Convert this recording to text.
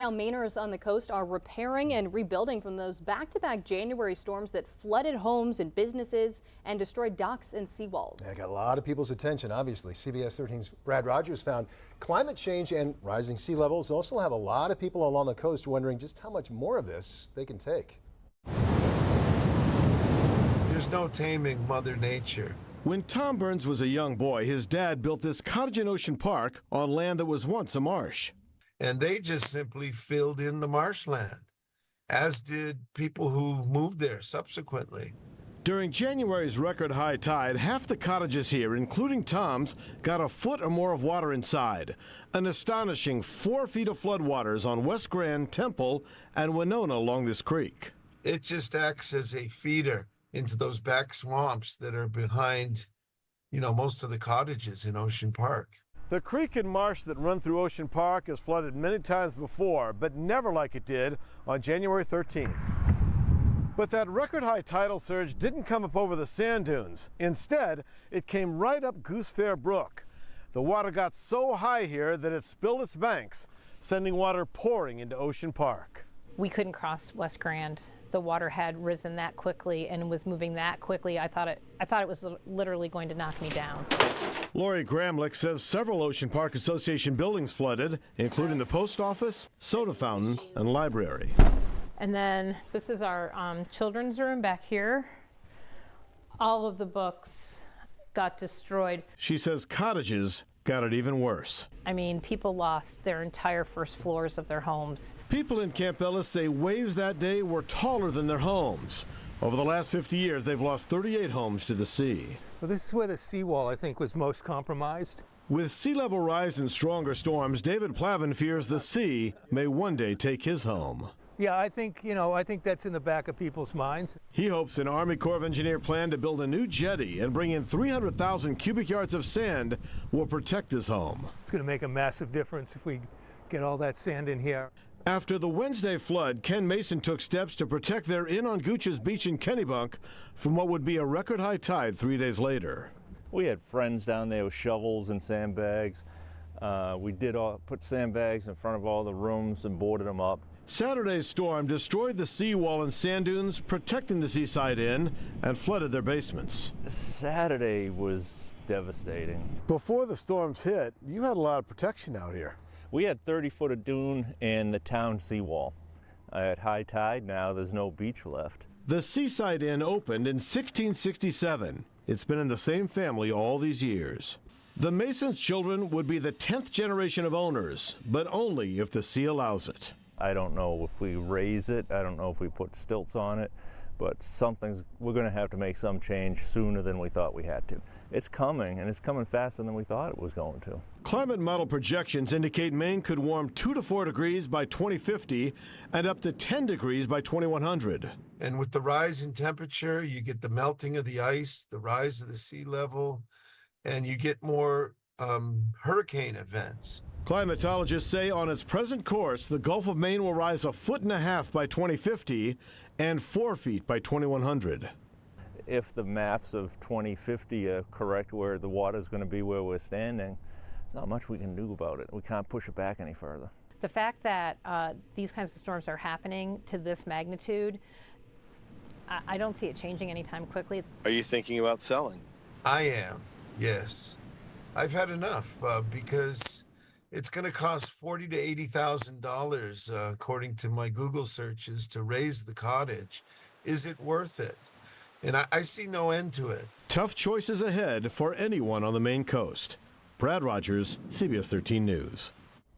now Mainers on the coast are repairing and rebuilding from those back-to-back January storms that flooded homes and businesses and destroyed docks and seawalls. Yeah, got a lot of people's attention, obviously. CBS 13's Brad Rogers found climate change and rising sea levels also have a lot of people along the coast wondering just how much more of this they can take. There's no taming Mother Nature. When Tom Burns was a young boy, his dad built this cottage in Ocean Park on land that was once a marsh. And they just simply filled in the marshland, as did people who moved there subsequently. During January's record high tide, half the cottages here, including Tom's, got a foot or more of water inside. An astonishing 4 feet of floodwaters on West Grand, Temple, and Winona along this creek. It just acts as a feeder into those back swamps that are behind, most of the cottages in Ocean Park. The creek and marsh that run through Ocean Park has flooded many times before, but never like it did on January 13th. But that record high tidal surge didn't come up over the sand dunes. Instead, it came right up Goose Fair Brook. The water got so high here that it spilled its banks, sending water pouring into Ocean Park. We couldn't cross West Grand. The water had risen that quickly and was moving that quickly. I thought it was literally going to knock me down. Lori Gramlich says several Ocean Park Association buildings flooded, including the post office, soda fountain, and library. And then this is our children's room back here. All of the books got destroyed. She says cottages got it even worse. I mean, people lost their entire first floors of their homes. People in Campells say waves that day were taller than their homes. Over the last 50 years, they've lost 38 homes to the sea. Well, this is where the seawall, I think, was most compromised. With sea level rise and stronger storms, David Plavin fears the sea may one day take his home. Yeah, I think that's in the back of people's minds. He hopes an Army Corps of Engineer plan to build a new jetty and bring in 300,000 cubic yards of sand will protect his home. It's going to make a massive difference if we get all that sand in here. After the Wednesday flood, Ken Mason took steps to protect their inn on Gooch's Beach in Kennebunk from what would be a record high tide 3 days later. We had friends down there with shovels and sandbags. We did put sandbags in front of all the rooms and boarded them up. Saturday's storm destroyed the seawall and sand dunes, protecting the Seaside Inn, and flooded their basements. Saturday was devastating. Before the storms hit, you had a lot of protection out here. We had 30 foot of dune and the town seawall. At high tide now, there's no beach left. The Seaside Inn opened in 1667. It's been in the same family all these years. The Masons' children would be the 10th generation of owners, but only if the sea allows it. I don't know if we raise it, I don't know if we put stilts on it, but we're going to have to make some change sooner than we thought we had to. It's coming, and it's coming faster than we thought it was going to. Climate model projections indicate Maine could warm 2 to 4 degrees by 2050 and up to 10 degrees by 2100. And with the rise in temperature, you get the melting of the ice, the rise of the sea level, and you get more hurricane events. Climatologists say on its present course, the Gulf of Maine will rise 1.5 feet by 2050 and 4 feet by 2100. If the maps of 2050 are correct where the water is going to be where we're standing, there's not much we can do about it. We can't push it back any further. The fact that these kinds of storms are happening to this magnitude, I don't see it changing anytime quickly. Are you thinking about selling? I am, yes. I've had enough because it's going to cost $40,000 to $80,000, according to my Google searches, to raise the cottage. Is it worth it? And I see no end to it. Tough choices ahead for anyone on the Maine coast. Brad Rogers, CBS 13 News.